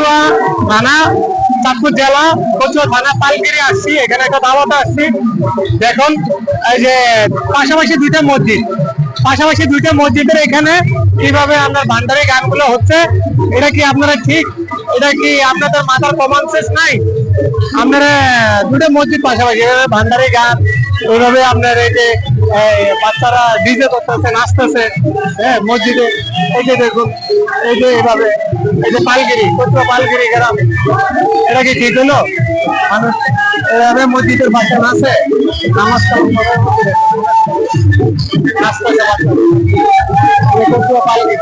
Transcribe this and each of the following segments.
কচুয়া থানা, চাঁদপুর জেলা, কচুয়া থানা, পালগিরি আসছি। এখানে একটা দাওয়াতে আসছি। দেখুন এই যে পাশাপাশি দুইটা মসজিদের এখানে কিভাবে আপনার ভান্ডারি গানগুলো হচ্ছে, এটা কি আপনারা ঠিক, এটা কি আপনাদের মাথার কমন সেন্স নাই? আপনারা দুটো মসজিদ পাশাপাশি ভান্ডারি গান ওইভাবে আপনার এই যে বাচ্চারা ডিজে করতেছে, নাচতেছে, হ্যাঁ মসজিদে। এই যে দেখুন, এই যে এইভাবে, এই যে পালগিরি, কচুয়া পালগিরি গ্রাম, এটা কি ঠিক হলো? মানুষ এভাবে মসজিদের বাচ্চা নাচে, নামাজ নাচতেছে বাচ্চা, কচুয়া পালগিরি।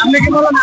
আপনি কি বলেন?